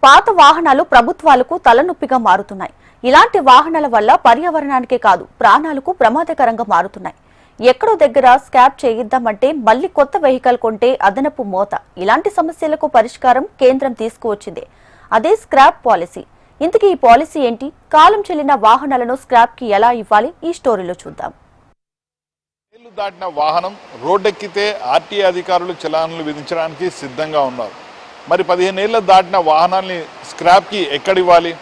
పాత వాహనాలు ప్రభుత్వాలకు తలనొప్పిగా మారుతున్నాయి. ఇలాంటి వాహనాల వల్ల పర్యావరణానికే కాదు ప్రాణాలకు ప్రమాదకరంగా మారుతున్నాయి. ఎక్కడో దగ్గర స్క్రాప్ చేయిద్దామంటే మళ్లీ కొత్త వెహికల్ కొంటే అదనపు మోత. ఇలాంటి సమస్యలకు పరిష్కారం కేంద్రం తీసుకువచ్చింది. అదే స్క్రాప్ పాలసీ. ఇంతకీ ఈ పాలసీ ఏంటి? కాలం చెల్లిన వాహనాలను స్క్రాప్ కి ఎలా ఇవ్వాలి? ఈ స్టోరీలో చూద్దాం. ఏళ్లు దాటిన వాహనం రోడ్డెక్కితే ఆర్టీఏ అధికారులు చలాన్లు విధించడానికి సిద్ధంగా ఉన్నారు. మరి 15 ఏళ్ల దాటిన వాహనాల్ని స్క్రాప్కి ఎక్కడివ్వాలి?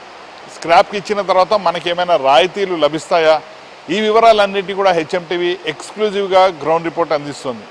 స్క్రాప్కి ఇచ్చిన తర్వాత మనకేమైనా రాయితీలు లభిస్తాయా? ఈ వివరాలన్నింటినీ కూడా హెచ్ఎంటీవీ ఎక్స్క్లూజివ్గా గ్రౌండ్ రిపోర్ట్ అందిస్తుంది.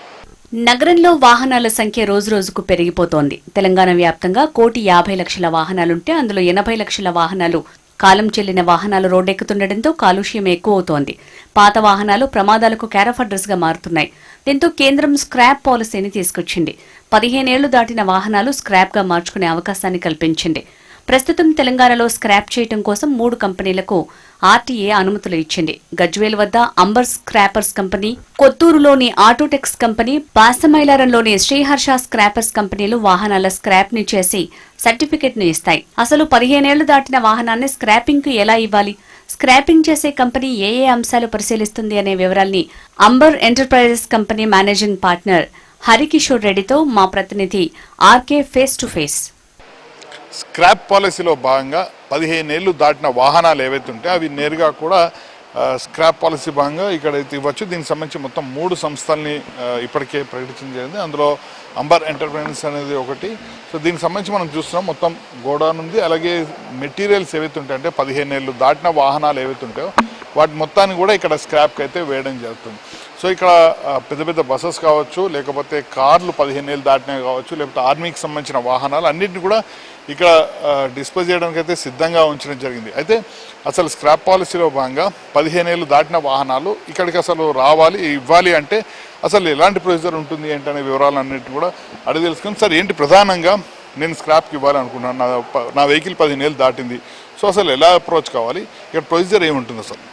నగరంలో వాహనాల సంఖ్య రోజురోజుకు పెరిగిపోతోంది. తెలంగాణ వ్యాప్తంగా 1,50,00,000 వాహనాలుంటే అందులో 80 లక్షల వాహనాలు కాలం చెల్లిన వాహనాలు రోడ్డెక్కుతుండటంతో కాలుష్యం ఎక్కువవుతోంది. పాత వాహనాలు ప్రమాదాలకు క్యారఫ్ గా మారుతున్నాయి. దీంతో కేంద్రం స్క్రాప్ పాలసీని తీసుకొచ్చింది. 15 ఏళ్లు దాటిన వాహనాలు స్క్రాప్ గా మార్చుకునే అవకాశాన్ని కల్పించింది. ప్రస్తుతం తెలంగాణలో స్క్రాప్ చేయడం కోసం 3 కంపెనీలకు ఆర్టీఏ అనుమతులు ఇచ్చింది. గజ్వేల్ వద్ద అంబర్ స్క్రాపర్స్ కంపెనీ, కొత్తూరులోని ఆటోటెక్స్ కంపెనీ, పాసమైలారంలోని శ్రీహర్ష స్క్రాపర్స్ కంపెనీలు వాహనాల స్క్రాప్ ని చేసి సర్టిఫికెట్ ను ఇస్తాయి. అసలు 15 ఏళ్లు దాటిన వాహనాన్ని స్క్రాపింగ్ కు ఎలా ఇవ్వాలి? స్క్రాపింగ్ చేసే కంపెనీ ఏ అంశాలు పరిశీలిస్తుంది అనే వివరాల్ని Amber enterprises company managing partner Harikishore రెడ్డితో మా ప్రతినిధి R K face to face. Scrap పాలసీలో భాగంగా 15 ఏళ్లు దాటిన వాహనాలు ఏవైతే ఉంటాయో అవి నేరుగా కూడా స్క్రాప్ పాలసీ భాగంగా ఇక్కడైతే ఇవ్వచ్చు. దీనికి సంబంధించి మొత్తం 3 సంస్థల్ని ఇప్పటికే ప్రకటించడం జరిగింది. అందులో అంబర్ ఎంటర్ప్రైజెస్ అనేది ఒకటి. సో దీనికి సంబంధించి మనం చూస్తున్నాం మొత్తం గోడౌన్ ఉంది. అలాగే మెటీరియల్స్ ఏవైతే ఉంటాయంటే 15 ఏళ్లు దాటిన వాహనాలు ఏవైతే ఉంటాయో వాటి మొత్తాన్ని కూడా ఇక్కడ స్క్రాప్కి అయితే వేయడం జరుగుతుంది. సో ఇక్కడ పెద్ద పెద్ద బస్సెస్ కావచ్చు, లేకపోతే కార్లు 15 ఏళ్ళు దాటినవి కావచ్చు, లేకపోతే ఆర్మీకి సంబంధించిన వాహనాలు అన్నింటినీ కూడా ఇక్కడ డిస్పోజ్ చేయడానికి అయితే సిద్ధంగా ఉంచడం జరిగింది. అయితే అసలు స్క్రాప్ పాలసీలో భాగంగా 15 ఏళ్ళు దాటిన వాహనాలు ఇక్కడికి అసలు రావాలి, ఇవ్వాలి అంటే అసలు ఎలాంటి ప్రొసీజర్ ఉంటుంది ఏంటనే వివరాలన్నింటినీ కూడా అడిగి తెలుసుకుని, సార్ ఏంటి ప్రధానంగా నేను స్క్రాప్కి ఇవ్వాలి అనుకున్నాను, నా వెహికల్ 15 ఏళ్ళు దాటింది, సో అసలు ఎలా అప్రోచ్ కావాలి, ఇక్కడ ప్రొసీజర్ ఏముంటుంది అసలు?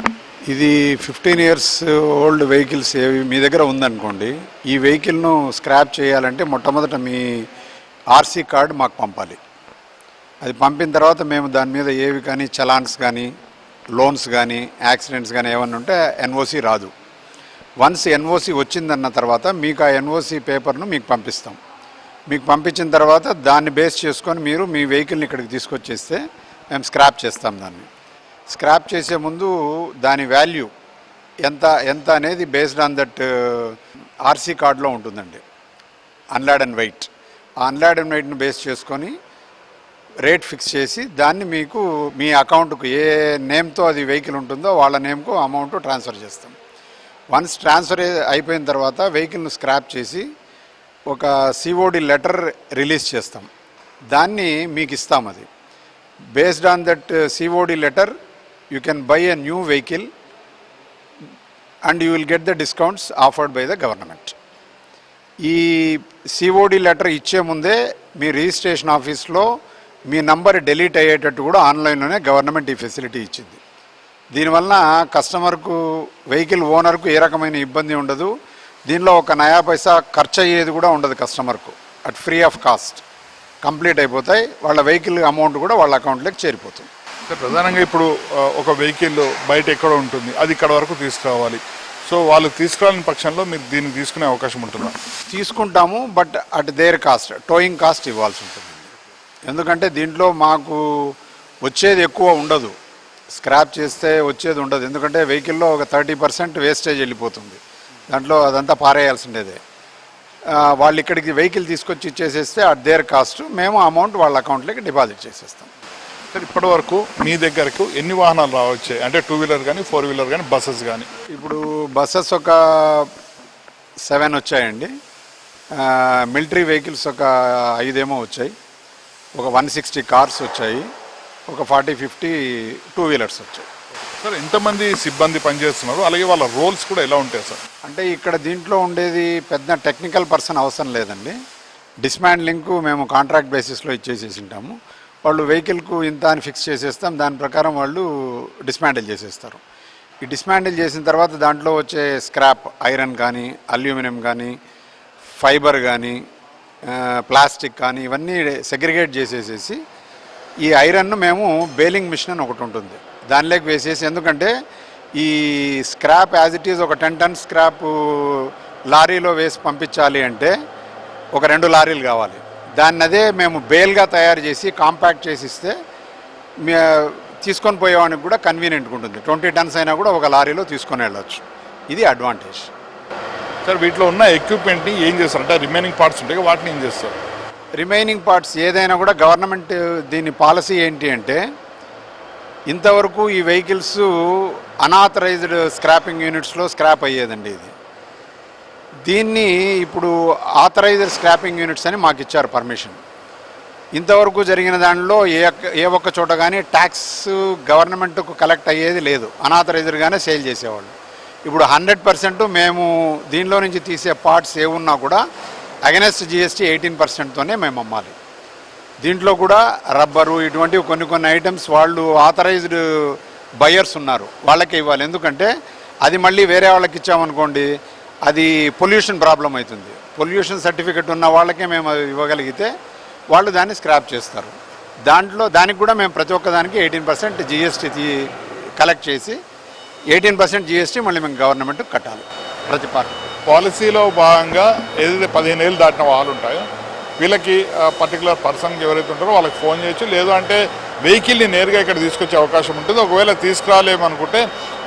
ఇది 15 ఇయర్స్ ఓల్డ్ వెహికల్స్ ఏవి మీ దగ్గర ఉందనుకోండి, ఈ వెహికల్ను స్క్రాప్ చేయాలంటే మొట్టమొదట మీ ఆర్సీ కార్డు మాకు పంపాలి. అది పంపిన తర్వాత మేము దాని మీద ఏవి కానీ చలాన్స్ కానీ లోన్స్ కానీ యాక్సిడెంట్స్ కానీ ఏమన్నా ఉంటే ఎన్ఓసి రాదు. వన్స్ ఎన్ఓసి వచ్చిందన్న తర్వాత మీకు ఆ ఎన్ఓసి పేపర్ను మీకు పంపిస్తాం. మీకు పంపించిన తర్వాత దాన్ని బేస్ చేసుకొని మీరు మీ వెహికల్ని ఇక్కడికి తీసుకొచ్చేస్తే మేము స్క్రాప్ చేస్తాం. దాన్ని స్క్రాప్ చేసే ముందు దాని వాల్యూ ఎంత అనేది బేస్డ్ ఆన్ దట్ ఆర్సీ కార్డులో ఉంటుందండి. అన్లాడ్ అండ్ వెయిట్, ఆ అన్లాడ్ అండ్ వెయిట్ను బేస్ చేసుకొని రేట్ ఫిక్స్ చేసి దాన్ని మీకు మీ అకౌంట్కు ఏ నేమ్తో అది వెహికల్ ఉంటుందో వాళ్ళ నేమ్కు అమౌంట్ ట్రాన్స్ఫర్ చేస్తాం. వన్స్ ట్రాన్స్ఫర్ అయిపోయిన తర్వాత వెహికల్ను స్క్రాప్ చేసి ఒక సిఓడి లెటర్ రిలీజ్ చేస్తాం. దాన్ని మీకు ఇస్తాం. అది based on that COD letter you can buy a new vehicle and you will get the discounts offered by the government. ఈ సిఓడి లెటర్ ఇచ్చే ముందే మీ రిజిస్ట్రేషన్ ఆఫీస్లో మీ నంబర్ డిలీట్ అయ్యేటట్టు కూడా ఆన్లైన్లోనే గవర్నమెంట్ ఈ ఫెసిలిటీ ఇచ్చింది. దీనివల్ల కస్టమర్కు వెహికల్ ఓనర్కు ఏ రకమైన ఇబ్బంది ఉండదు. దీనిలో ఒక నయా పైసా ఖర్చు అయ్యేది కూడా ఉండదు. కస్టమర్కు at free of cost complete అయిపోతాయి. వాళ్ళ వెహికల్ అమౌంట్ కూడా వాళ్ళ అకౌంట్లోకి చేరిపోతుంది. ప్రధానంగా ఇప్పుడు ఒక వెహికల్ బయట ఎక్కడ ఉంటుంది, అది ఇక్కడ వరకు తీసుకురావాలి. సో వాళ్ళు తీసుకురాలని పక్షంలో మీరు దీన్ని తీసుకునే అవకాశం ఉంటుందా? తీసుకుంటాము, but at their cost, towing cost ఇవ్వాల్సి ఉంటుంది. ఎందుకంటే దీంట్లో మాకు వచ్చేది ఎక్కువ ఉండదు, స్క్రాప్ చేస్తే వచ్చేది ఉండదు. ఎందుకంటే వెహికల్లో ఒక 30% వేస్టేజ్ వెళ్ళిపోతుంది. దాంట్లో అదంతా పారేయాల్సిండేదే. వాళ్ళు ఇక్కడికి వెహికల్ తీసుకొచ్చి ఇచ్చేసేస్తే అట్ దేర్ కాస్ట్ మేము అమౌంట్ వాళ్ళ అకౌంట్లోకి డిపాజిట్ చేసేస్తాం. సార్ ఇప్పటి వరకు మీ దగ్గరకు ఎన్ని వాహనాలు రావచ్చాయి? అంటే 2 వీలర్ కానీ 4 వీలర్ కానీ బస్సెస్ కానీ? ఇప్పుడు బస్సెస్ ఒక 7 వచ్చాయండి. మిలిటరీ వెహికల్స్ ఒక 5 ఏమో వచ్చాయి. ఒక 160 కార్స్ వచ్చాయి. ఒక 40-50 2 వీలర్స్ వచ్చాయి. సార్ ఎంతమంది సిబ్బంది పనిచేస్తున్నారు, అలాగే వాళ్ళ రోల్స్ కూడా ఎలా ఉంటాయి సార్? అంటే ఇక్కడ దీంట్లో ఉండేది పెద్ద టెక్నికల్ పర్సన్ అవసరం లేదండి. డిస్మాండ్లింగ్కు మేము కాంట్రాక్ట్ బేసిస్లో ఇచ్చేసేసి ఉంటాము. వాళ్ళు వెహికల్కు ఇంత అని ఫిక్స్ చేసేస్తాం. దాని ప్రకారం వాళ్ళు డిస్మాండిల్ చేసేస్తారు. ఈ డిస్మాండిల్ చేసిన తర్వాత దాంట్లో వచ్చే స్క్రాప్ ఐరన్ కానీ, అల్యూమినియం కానీ, ఫైబర్ కానీ, ప్లాస్టిక్ కానీ ఇవన్నీ సెగ్రిగేట్ చేసేసేసి ఈ ఐరన్ను మేము బేలింగ్ మిషన్ అని ఒకటి ఉంటుంది దానిలోకి వేసేసి, ఎందుకంటే ఈ స్క్రాప్ యాజ్ ఇట్ ఈజ్ ఒక 10 టన్స్ స్క్రాప్ లారీలో వేసి పంపించాలి అంటే ఒక 2 లారీలు కావాలి. దాన్ని అదే మేము బేల్గా తయారు చేసి కాంపాక్ట్ చేసి ఇస్తే తీసుకొని పోయేవానికి కూడా కన్వీనియంట్గా ఉంటుంది. 20 టన్స్ అయినా కూడా ఒక లారీలో తీసుకొని వెళ్ళొచ్చు. ఇది అడ్వాంటేజ్. సార్ వీటిలో ఉన్న ఎక్విప్మెంట్ని ఏం చేస్తారు అంటే రిమైనింగ్ పార్ట్స్ ఉంటాయి వాటిని ఏం చేస్తారు? రిమైనింగ్ పార్ట్స్ ఏదైనా కూడా గవర్నమెంట్ దీని పాలసీ ఏంటి అంటే, ఇంతవరకు ఈ వెహికల్స్ అనాథరైజ్డ్ స్క్రాపింగ్ యూనిట్స్లో స్క్రాప్ అయ్యేదండి. దీన్ని ఇప్పుడు ఆథరైజ్డ్ స్క్రాపింగ్ యూనిట్స్ అని మాకు ఇచ్చారు పర్మిషన్. ఇంతవరకు జరిగిన దానిలో ఏ ఒక్క చోట కానీ ట్యాక్స్ గవర్నమెంట్కు కలెక్ట్ అయ్యేది లేదు, అనాథరైజ్డ్గానే సేల్ చేసేవాళ్ళు. ఇప్పుడు 100% మేము దీనిలో నుంచి తీసే పార్ట్స్ ఏమున్నా కూడా అగెనెస్ట్ GST 18%తోనే మేము అమ్మాలి. దీంట్లో కూడా రబ్బరు ఇటువంటివి కొన్ని ఐటమ్స్ వాళ్ళు ఆథరైజ్డ్ బయర్స్ ఉన్నారు వాళ్ళకే ఇవ్వాలి. ఎందుకంటే అది మళ్ళీ వేరే వాళ్ళకి ఇచ్చామనుకోండి అది పొల్యూషన్ ప్రాబ్లం అవుతుంది. పొల్యూషన్ సర్టిఫికెట్ ఉన్న వాళ్ళకే మేము ఇవ్వగలిగితే వాళ్ళు దాన్ని స్క్రాప్ చేస్తారు. దానికి కూడా మేము ప్రతి ఒక్కదానికి 18% GST కలెక్ట్ చేసి 18% GST మళ్ళీ మేము గవర్నమెంట్ కట్టాలి ప్రతి పాలసీలో భాగంగా ఏదైతే 15 ఏళ్ళు దాటిన వాళ్ళు ఉంటాయో వీళ్ళకి పర్టికులర్ పర్సన్కి ఎవరైతే ఉంటారో వాళ్ళకి ఫోన్ చేయొచ్చు. లేదు అంటే వెహికల్ని నేరుగా ఇక్కడ తీసుకొచ్చే అవకాశం ఉంటుంది. ఒకవేళ తీసుకురాలేమనుకుంటే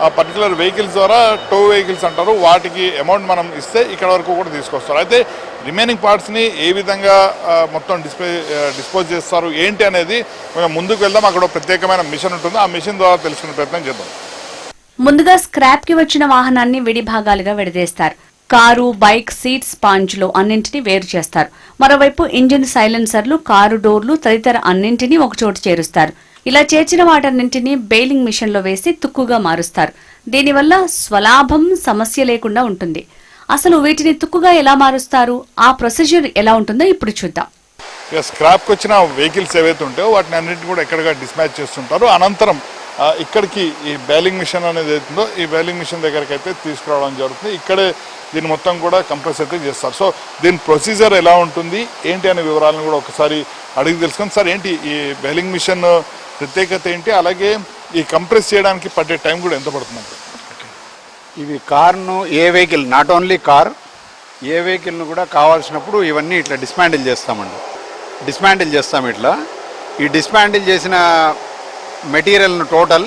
ఆ పర్టికులర్ వెహికల్స్ ద్వారా టో వెహికల్స్ అంటారు వాటికి అమౌంట్ మనం ఇస్తే ఇక్కడ వరకు కూడా తీసుకొస్తారు. అయితే రిమైనింగ్ పార్ట్స్ని ఏ విధంగా మొత్తం డిస్పోజ్ చేస్తారు ఏంటి అనేది మేము ముందుకు వెళ్దాం. అక్కడ ప్రత్యేకమైన మిషన్ ఉంటుంది, ఆ మిషన్ ద్వారా తెలుసుకునే ప్రయత్నం చేద్దాం. ముందుగా స్క్రాప్ కి వచ్చిన వాహనాన్ని విడి భాగాలుగా విడదీస్తారు. కారు, బైక్, సీట్, స్పాంజ్లు అన్నింటినీ వేరు చేస్తారు. మరోవైపు ఇంజిన్, సైలెన్సర్లు, కారు డోర్లు తదితర అన్నింటినీ ఒకచోటు చేరుస్తారు. ఇలా చేర్చిన వాటన్నింటినీ బెయిలింగ్ మిషన్ లో వేసి తుక్కుగా మారుస్తారు. దీనివల్ల స్వలాభం సమస్య లేకుండా ఉంటుంది. అసలు వీటిని తుక్కుగా ఎలా మారుస్తారు, ఆ ప్రొసీజర్ ఎలా ఉంటుందో ఇప్పుడు చూద్దాం. స్క్రాప్కి వచ్చిన వెహికల్స్ ఏవైతే ఉంటాయో వాటిని అన్నింటినీ కూడా ఎక్కడిగా డిస్మాచ్ చేస్తుంటారు. అనంతరం ఇక్కడికి ఈ బేలింగ్ మిషన్ అనేది అవుతుందో ఈ బేలింగ్ మిషన్ దగ్గరికి అయితే తీసుకురావడం జరుగుతుంది. ఇక్కడే దీన్ని మొత్తం కూడా కంప్రెస్ అయితే చేస్తారు. సో దీని ప్రొసీజర్ ఎలా ఉంటుంది ఏంటి అనే వివరాలను కూడా ఒకసారి అడిగి తెలుసుకుంది. సార్ ఏంటి ఈ బేలింగ్ మిషన్ ప్రత్యేకత ఏంటి, అలాగే ఈ కంప్రెస్ చేయడానికి పట్టే టైం కూడా ఎంత పడుతుందంటే? ఇవి కార్ను ఏ వెహికల్, నాట్ ఓన్లీ కార్, ఏ వెహికల్ను కూడా కావాల్సినప్పుడు ఇవన్నీ ఇట్లా డిస్మాండిల్ చేస్తామండి. డిస్మాండిల్ చేస్తాం ఇట్లా. ఈ డిస్మాండిల్ చేసిన మెటీరియల్ను టోటల్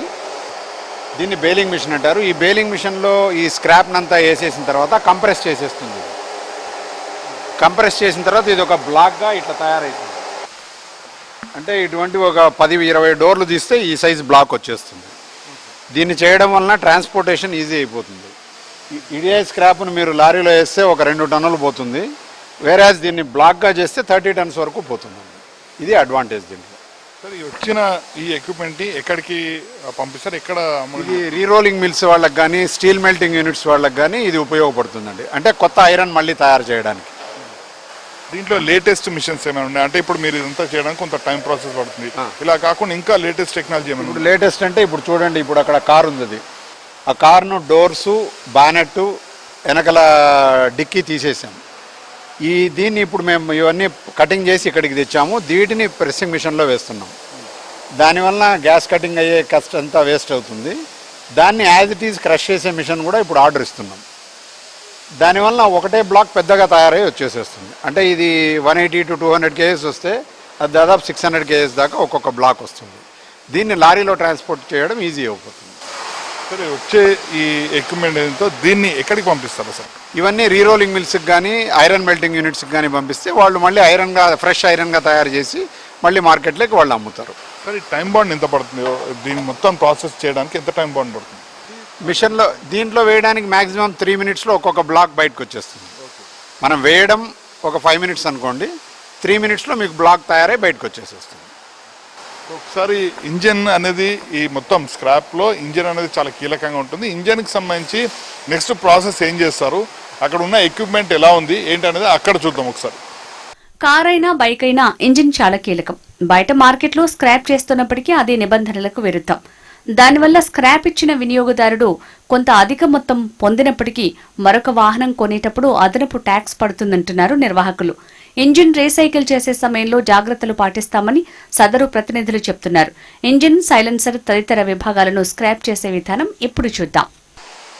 దీన్ని బేలింగ్ మిషన్ అంటారు. ఈ బేలింగ్ మిషన్లో ఈ స్క్రాప్నంతా వేసేసిన తర్వాత కంప్రెస్ చేసేస్తుంది. కంప్రెస్ చేసిన తర్వాత ఇది ఒక బ్లాక్గా ఇట్లా తయారవుతుంది. అంటే ఇటువంటి ఒక 10-20 డోర్లు తీస్తే ఈ సైజ్ బ్లాక్ వచ్చేస్తుంది. దీన్ని చేయడం వలన ట్రాన్స్పోర్టేషన్ ఈజీ అయిపోతుంది. ఇదే స్క్రాప్ను మీరు లారీలో వేస్తే ఒక 2 టన్నులు పోతుంది. వేరేజ్ దీన్ని బ్లాక్గా చేస్తే 30 టన్స్ వరకు పోతుంది. ఇది అడ్వాంటేజ్ దీనికి. సార్ వచ్చిన ఈ ఎక్విప్మెంట్ని ఎక్కడికి పంపిస్తారు, ఎక్కడ? ఇది రీరోలింగ్ మిల్స్ వాళ్ళకి కానీ స్టీల్ మెల్టింగ్ యూనిట్స్ వాళ్ళకి కానీ ఇది ఉపయోగపడుతుందండి. అంటే కొత్త ఐరన్ మళ్ళీ తయారు చేయడానికి. దీంట్లో లేటెస్ట్ మిషన్స్ ఏమైనా ఉన్నాయి అంటే ఇప్పుడు మీరు ఇదంతా చేయడానికి కొంత టైం ప్రాసెస్ పడుతుంది. ఇలా కాకుండా ఇంకా లేటెస్ట్ టెక్నాలజీ ఏమైనా? ఇప్పుడు లేటెస్ట్ అంటే ఇప్పుడు చూడండి, ఇప్పుడు అక్కడ కార్ ఉంది. ఆ కార్ను డోర్సు, బానెట్, వెనకల డిక్కీ తీసేసాం. దీన్ని ఇప్పుడు మేము ఇవన్నీ కటింగ్ చేసి ఇక్కడికి తెచ్చాము. వీటిని ప్రెస్సింగ్ మిషన్లో వేస్తున్నాం. దానివల్ల గ్యాస్ కటింగ్ అయ్యే కష్టం అంతా వేస్ట్ అవుతుంది. దాన్ని యాజ్ ఇట్ ఈజ్ క్రష్ చేసే మిషన్ కూడా ఇప్పుడు ఆర్డర్ ఇస్తున్నాం. దానివల్ల ఒకటే బ్లాక్ పెద్దగా తయారై వచ్చేసేస్తుంది. అంటే ఇది 180 to 200 kgs వస్తే అది దాదాపు 600 kgs దాకా ఒక్కొక్క బ్లాక్ వస్తుంది. దీన్ని లారీలో ట్రాన్స్పోర్ట్ చేయడం ఈజీ అయిపోతుంది. సరే, వచ్చే ఈ ఎక్విప్మెంట్ ఏంటో దీన్ని ఎక్కడికి పంపిస్తారు సార్? ఇవన్నీ రీరోలింగ్ మిల్స్కి కానీ ఐరన్ మెల్టింగ్ యూనిట్స్కి కానీ పంపిస్తే వాళ్ళు మళ్ళీ ఫ్రెష్ ఐరన్గా తయారు చేసి మళ్ళీ మార్కెట్లోకి వాళ్ళు అమ్ముతారు. సరే, టైం బాండ్ ఎంత పడుతుంది? దీన్ని మొత్తం ప్రాసెస్ చేయడానికి ఎంత టైం బాండ్ పడుతుంది? మిషన్లో దీంట్లో వేయడానికి మ్యాక్సిమం 3 minutesలో ఒక్కొక్క బ్లాక్ బయటకు వచ్చేస్తుంది. మనం వేయడం ఒక 5 minutes అనుకోండి, 3 minutesలో మీకు బ్లాక్ తయారై బయటకు వచ్చేసేస్తుంది. ఒకసారి ఇంజన్ అనేది ఈ మొత్తం స్క్రాప్లో ఇంజన్ అనేది చాలా కీలకంగా ఉంటుంది. ఇంజన్కి సంబంధించి నెక్స్ట్ ప్రాసెస్ ఏం చేస్తారు, అక్కడ ఉన్న ఎక్విప్మెంట్ ఎలా ఉంది ఏంటి అనేది అక్కడ చూద్దాం ఒకసారి. కార్ అయినా బైక్ అయినా ఇంజిన్ చాలా కీలకం. బయట మార్కెట్లో స్క్రాప్ చేస్తున్నప్పటికీ అదే నిబంధనలకు విరుద్ధం. దానివల్ల స్క్రాప్ ఇచ్చిన వినియోగదారుడు కొంత అధిక మొత్తం పొందినప్పటికీ మరొక వాహనం కొనేటప్పుడు అదనపు ట్యాక్స్ పడుతుందంటున్నారు నిర్వాహకులు. ఇంజిన్ రీసైకిల్ చేసే సమయంలో జాగ్రత్తలు పాటిస్తామని సదరు ప్రతినిధులు చెప్తున్నారు. ఇంజిన్, సైలెన్సర్ తదితర విభాగాలను స్క్రాప్ చేసే విధానం ఇప్పుడు చూద్దాం.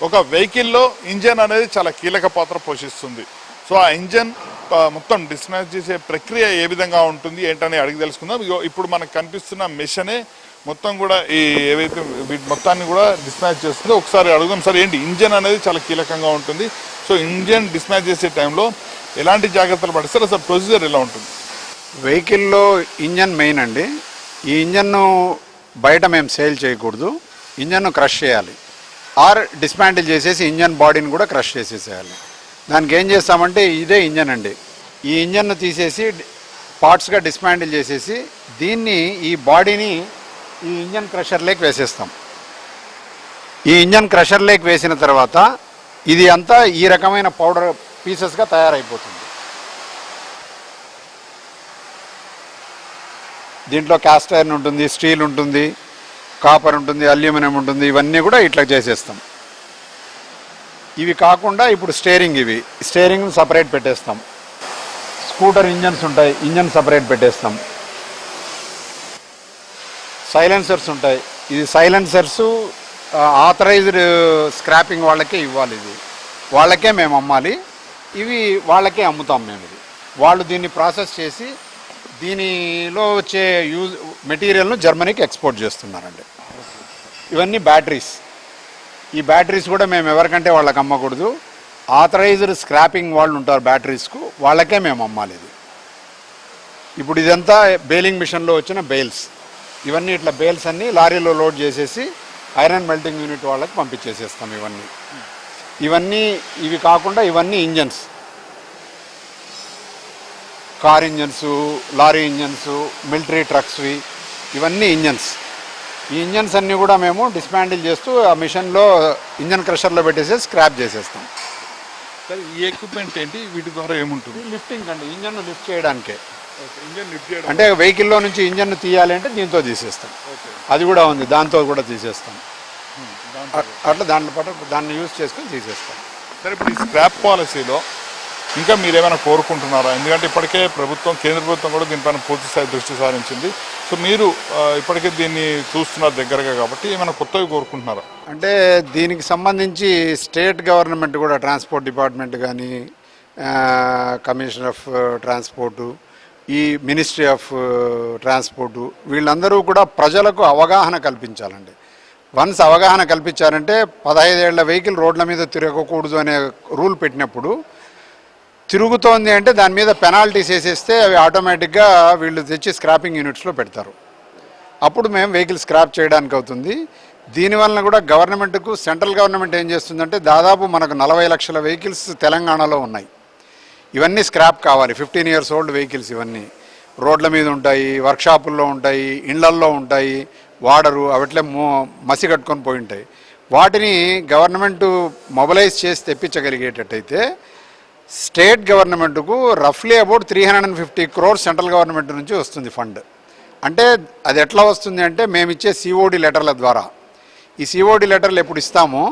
ఒక వెహికల్లో ఇంజన్ అనేది చాలా కీలక పాత్ర పోషిస్తుంది. సో ఆ ఇంజన్ మొత్తం డిస్మాచ్ చేసే ప్రక్రియ ఏ విధంగా ఉంటుంది ఏంటని అడిగి తెలుసుకుందాం. ఇప్పుడు మనకు కనిపిస్తున్న మెషనే మొత్తం కూడా ఈ ఏవైతే వీటి మొత్తాన్ని కూడా డిస్మాచ్ చేస్తుందో ఒకసారి అడుగుదాం. సార్, ఏంటి ఇంజన్ అనేది చాలా కీలకంగా ఉంటుంది. సో ఇంజన్ డిస్మాచ్ చేసే టైంలో ఎలాంటి జాగ్రత్తలు పడిస్తారు? అసలు ప్రొసీజర్ ఎలా ఉంటుంది? వెహికల్లో ఇంజన్ మెయిన్ అండి. ఈ ఇంజన్ను బయట మేము సేల్ చేయకూడదు. ఇంజన్ను క్రష్ చేయాలి ఆర్ డిస్మాంటిల్ చేసేసి ఇంజన్ బాడీని కూడా క్రష్ చేసేసేయాలి. దానికి ఏం చేస్తామంటే ఇదే ఇంజన్ అండి. ఈ ఇంజన్ను తీసేసి పార్ట్స్గా డిస్మాంటిల్ చేసేసి దీన్ని ఈ బాడీని ఈ ఇంజన్ క్రషర్లోకి వేసేస్తాం. ఈ ఇంజన్ క్రషర్లోకి వేసిన తర్వాత ఇది అంతా ఈ రకమైన పౌడర్ పీసెస్గా తయారైపోతుంది. దీంట్లో క్యాస్ట్ ఐరన్ ఉంటుంది, స్టీల్ ఉంటుంది, కాపర్ ఉంటుంది, అల్యూమినియం ఉంటుంది. ఇవన్నీ కూడా ఇట్లా చేసేస్తాం. ఇవి కాకుండా ఇప్పుడు స్టీరింగ్ సపరేట్ పెట్టేస్తాం. స్కూటర్ ఇంజన్స్ ఉంటాయి, ఇంజన్ సపరేట్ పెట్టేస్తాం. సైలెన్సర్స్ ఉంటాయి. ఇది సైలెన్సర్స్ ఆథరైజ్డ్ స్క్రాపింగ్ వాళ్ళకే ఇవ్వాలి. ఇది వాళ్ళకే మేము అమ్మాలి. ఇవి వాళ్ళకే అమ్ముతాం మేము. ఇది వాళ్ళు దీన్ని ప్రాసెస్ చేసి దీనిలో వచ్చే మెటీరియల్ను జర్మనీకి ఎక్స్పోర్ట్ చేస్తున్నారండి. ఇవన్నీ బ్యాటరీస్. ఈ బ్యాటరీస్ కూడా మేము ఎవరికంటే వాళ్ళకి అమ్మకూడదు. ఆథరైజ్డ్ స్క్రాపింగ్ వాళ్ళు ఉంటారు బ్యాటరీస్కు, వాళ్ళకే మేము అమ్మాలి. ఇది ఇప్పుడు ఇదంతా బేలింగ్ మిషన్లో వచ్చిన బేల్స్. ఇవన్నీ ఇట్లా బేల్స్ అన్నీ లారీలో లోడ్ చేసేసి ఐరన్ మెల్టింగ్ యూనిట్ వాళ్ళకి పంపించేసేస్తాం. ఇవి కాకుండా ఇవన్నీ engines, car engines, lorry engines, military ట్రక్స్వి, ఇవన్నీ ఇంజన్స్. ఈ ఇంజన్స్ అన్నీ కూడా మేము డిస్మాంటిల్ చేస్తూ ఆ మిషన్లో ఇంజన్ క్రషర్లో పెట్టేసి స్క్రాప్ చేసేస్తాం. సరే, ఈ ఎక్విప్మెంట్ ఏంటి? వీటి ద్వారా ఏముంటుంది? లిఫ్టింగ్ అండి. ఇంజన్ను లిఫ్ట్ చేయడానికే. అంటే వెహికల్లో నుంచి ఇంజన్ను తీయాలి అంటే దీంతో తీసేస్తాం. అది కూడా ఉంది, దాంతో కూడా తీసేస్తాం. అట్లా దాన్ని యూజ్ చేసుకొని తీసేస్తాం. సరే, ఇప్పుడు ఈ స్క్రాప్ పాలసీలో ఇంకా మీరేమైనా కోరుకుంటున్నారా? ఎందుకంటే ఇప్పటికే కేంద్ర ప్రభుత్వం కూడా దీనిపైన పూర్తి స్థాయి దృష్టి సారించింది. సో మీరు ఇప్పటికే దీన్ని చూస్తున్నారు దగ్గరగా, కాబట్టి ఏమైనా కొత్తవి కోరుకుంటున్నారా? అంటే దీనికి సంబంధించి స్టేట్ గవర్నమెంట్ కూడా, ట్రాన్స్పోర్ట్ డిపార్ట్మెంట్ కానీ, కమిషనర్ ఆఫ్ ట్రాన్స్పోర్టు, ఈ మినిస్ట్రీ ఆఫ్ ట్రాన్స్పోర్టు, వీళ్ళందరూ కూడా ప్రజలకు అవగాహన కల్పించాలండి. వన్స్ అవగాహన కల్పించారంటే 15 ఏళ్ల వెహికల్ రోడ్ల మీద తిరగకూడదు అనే రూల్ పెట్టినప్పుడు తిరుగుతోంది అంటే దాని మీద పెనాల్టీస్ వేసేస్తే అవి ఆటోమేటిక్గా వీళ్ళు తెచ్చి స్క్రాపింగ్ యూనిట్స్లో పెడతారు. అప్పుడు మేము వెహికల్ స్క్రాప్ చేయడానికి అవుతుంది. దీనివల్ల కూడా గవర్నమెంట్కు, సెంట్రల్ గవర్నమెంట్ ఏం చేస్తుందంటే దాదాపు మనకు 40 లక్షల వెహికల్స్ తెలంగాణలో ఉన్నాయి. ఇవన్నీ స్క్రాప్ కావాలి. 15 years old వెహికల్స్ ఇవన్నీ రోడ్ల మీద ఉంటాయి, వర్క్షాపుల్లో ఉంటాయి, ఇళ్లల్లో ఉంటాయి, వాడరు, అవిట్లే మసి కట్టుకొని పోయి ఉంటాయి. వాటిని గవర్నమెంటు మొబిలైజ్ చేసి తెప్పించగలిగేటట్టయితే స్టేట్ గవర్నమెంట్కు రఫ్లీ అబౌట్ 350 crores సెంట్రల్ గవర్నమెంట్ నుంచి వస్తుంది ఫండ్. అంటే అది ఎట్లా వస్తుంది అంటే మేము ఇచ్చే సిఓడి లెటర్ల ద్వారా. ఈ సిఓడి లెటర్లు ఎప్పుడు ఇస్తామో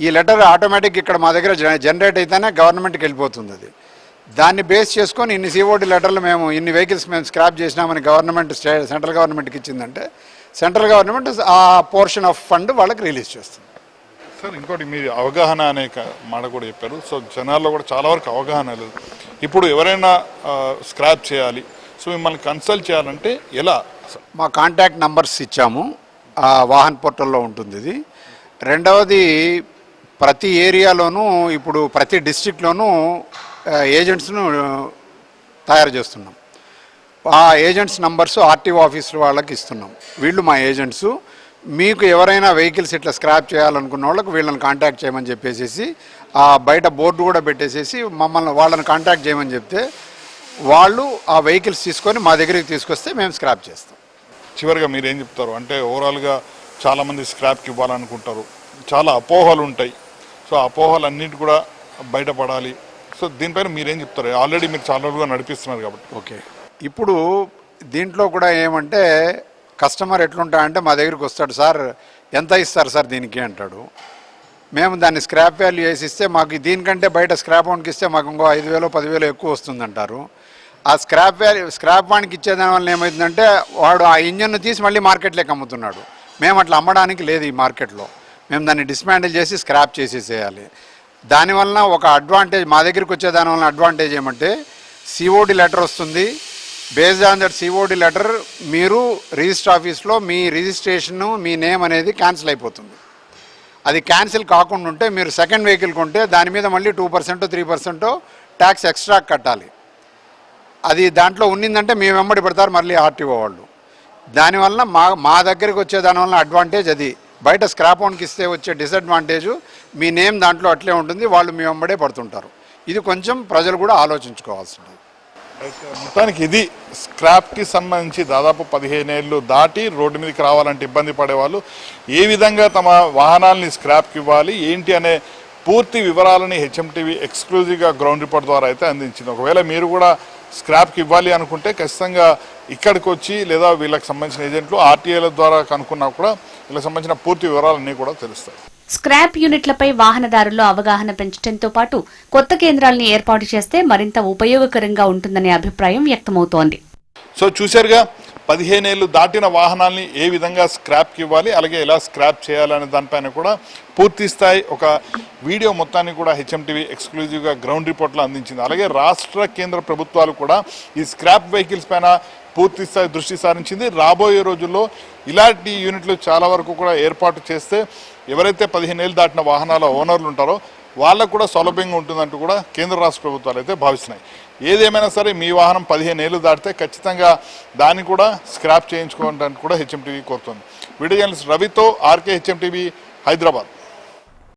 ఈ లెటర్ ఆటోమేటిక్ ఇక్కడ మా దగ్గర జనరేట్ అయితేనే గవర్నమెంట్కి వెళ్ళిపోతుంది. అది దాన్ని బేస్ చేసుకొని ఇన్ని సిఓడి లెటర్లు ఇన్ని వెహికల్స్ మేము స్క్రాప్ చేసినామని సెంట్రల్ గవర్నమెంట్కి ఇచ్చిందంటే సెంట్రల్ గవర్నమెంట్ ఆ పోర్షన్ ఆఫ్ ఫండ్ వాళ్ళకి రిలీజ్ చేస్తుంది. సార్, ఇంకోటి మీరు అవగాహన అనే మాట కూడా చెప్పారు. సో జనాల్లో కూడా చాలా వరకు అవగాహన లేదు. ఇప్పుడు ఎవరైనా స్క్రాప్ చేయాలి, సో మిమ్మల్ని కన్సల్ట్ చేయాలంటే ఎలా? మా కాంటాక్ట్ నంబర్స్ ఇచ్చాము, ఆ వాహన్ పోర్టల్లో ఉంటుంది ఇది. రెండవది, ప్రతి ఏరియాలోనూ ఇప్పుడు ప్రతి డిస్ట్రిక్ట్లోనూ ఏజెంట్స్ను తయారు చేస్తున్నాం. ఆ ఏజెంట్స్ నంబర్స్ ఆర్టీఓ ఆఫీసుల వాళ్ళకి ఇస్తున్నాం. వీళ్ళు మా ఏజెంట్స్. మీకు ఎవరైనా వెహికల్స్ ఇట్లా స్క్రాప్ చేయాలనుకున్న వాళ్ళకి వీళ్ళని కాంటాక్ట్ చేయమని చెప్పేసి ఆ బయట బోర్డు కూడా పెట్టేసేసి వాళ్ళని కాంటాక్ట్ చేయమని చెప్తే వాళ్ళు ఆ వెహికల్స్ తీసుకొని మా దగ్గరికి తీసుకొస్తే మేము స్క్రాప్ చేస్తాం. చివరిగా మీరు ఏం చెప్తారు? అంటే ఓవరాల్గా చాలామంది స్క్రాప్కి ఇవ్వాలనుకుంటారు, చాలా అపోహలు ఉంటాయి. సో అపోహలన్నిటి కూడా బయటపడాలి. సో దీనిపైన మీరేం చెప్తారు? ఆల్రెడీ మీరు చాలా రోజులుగా నడిపిస్తున్నారు కాబట్టి. ఓకే, ఇప్పుడు దీంట్లో కూడా ఏమంటే కస్టమర్ ఎట్లుంటాడంటే మా దగ్గరికి వస్తాడు, సార్ ఎంత ఇస్తారు సార్ దీనికి అంటాడు. మేము దాన్ని స్క్రాప్ వాల్యూ వేసి ఇస్తే మాకు దీనికంటే బయట స్క్రాప్ అవుట్కి ఇస్తే మాకు ఇంకో 5,000 10,000 ఎక్కువ వస్తుందంటారు. ఆ స్క్రాప్ వానికి ఇచ్చేదాని వల్ల ఏమవుతుందంటే వాడు ఆ ఇంజన్ను తీసి మళ్ళీ మార్కెట్లోకి అమ్ముతున్నాడు. మేము అట్లా అమ్మడానికి లేదు ఈ మార్కెట్లో. మేము దాన్ని డిస్మాంటిల్ చేసి స్క్రాప్ చేసేసేయాలి. దానివల్ల ఒక అడ్వాంటేజ్ మా దగ్గరికి వచ్చే దానివల్ల అడ్వాంటేజ్ ఏమంటే సిఓడి లెటర్ వస్తుంది. Based on that COD letter మీరు రిజిస్టర్ ఆఫీస్లో మీ రిజిస్ట్రేషన్ మీ నేమ్ అనేది క్యాన్సిల్ అయిపోతుంది. అది క్యాన్సిల్ కాకుండా ఉంటే మీరు సెకండ్ వెహికల్ కొంటే దాని మీద మళ్ళీ 2% 3% ట్యాక్స్ ఎక్స్ట్రా కట్టాలి. అది దాంట్లో ఉన్నిందంటే మేము వెంబడి పెడతారు మళ్ళీ ఆర్టీఓ వాళ్ళు. దానివల్ల మా దగ్గరికి వచ్చే దానివల్ల అడ్వాంటేజ్ అది. బయట స్క్రాప్ ఓన్కి ఇస్తే వచ్చే డిసడ్వాంటేజ్ మీ నేమ్ దాంట్లో అట్లే ఉంటుంది, వాళ్ళు మీ వెంబడే పడుతుంటారు. ఇది కొంచెం ప్రజలు కూడా ఆలోచించుకోవాల్సింది. మొత్తానికి ఇది స్క్రాప్కి సంబంధించి దాదాపు 15 ఏళ్ళు దాటి రోడ్డు మీదకి రావాలంటే ఇబ్బంది పడేవాళ్ళు ఏ విధంగా తమ వాహనాలని స్క్రాప్కి ఇవ్వాలి ఏంటి అనే పూర్తి వివరాలని హెచ్ఎంటీవీ ఎక్స్క్లూజివ్గా గ్రౌండ్ రిపోర్ట్ ద్వారా అయితే అందించింది. ఒకవేళ మీరు కూడా స్క్రాప్కి ఇవ్వాలి అనుకుంటే ఖచ్చితంగా ఇక్కడికి వచ్చి లేదా వీళ్ళకి సంబంధించిన ఏజెంట్లు ఆర్టీఏల ద్వారా కనుక్కున్నా కూడా వీళ్ళకి సంబంధించిన పూర్తి వివరాలన్నీ కూడా తెలుస్తాయి. స్క్రాప్ యూనిట్లపై వాహనదారుల్లో అవగాహన పెంచడంతో పాటు కొత్త కేంద్రాలను ఏర్పాటు చేస్తే మరింత ఉపయోగకరంగా ఉంటుందనే అభిప్రాయం వ్యక్తమవుతోంది. సో చూశారుగా 15 ఏళ్ళు దాటిన వాహనాల్ని ఏ విధంగా స్క్రాప్కి ఇవ్వాలి, అలాగే ఎలా స్క్రాప్ చేయాలనే దానిపైన కూడా పూర్తి స్థాయి ఒక వీడియో మొత్తాన్ని కూడా హెచ్ఎంటీవీ ఎక్స్క్లూజివ్గా గ్రౌండ్ రిపోర్ట్లో అందించింది. అలాగే రాష్ట్ర కేంద్ర ప్రభుత్వాలు కూడా ఈ స్క్రాప్ వెహికల్స్ పైన పూర్తి స్థాయి దృష్టి సారించింది. రాబోయే రోజుల్లో ఇలాంటి యూనిట్లు చాలా వరకు కూడా ఏర్పాటు చేస్తే ఎవరైతే 15 ఏళ్ళు దాటిన వాహనాల ఓనర్లు ఉంటారో వాళ్ళకు కూడా సౌలభ్యంగా ఉంటుందంటూ కూడా కేంద్ర రాష్ట్ర ప్రభుత్వాలు అయితే భావిస్తున్నాయి. ఏదేమైనా సరే మీ వాహనం 15 ఏళ్ళు దాటితే ఖచ్చితంగా దాన్ని కూడా స్క్రాప్ చేయించుకోవడానికి కూడా హెచ్ఎంటీవీ కోరుతుంది. వీడియో జర్నలిస్ట్ రవితో ఆర్కే, హెచ్ఎంటీవీ, హైదరాబాద్.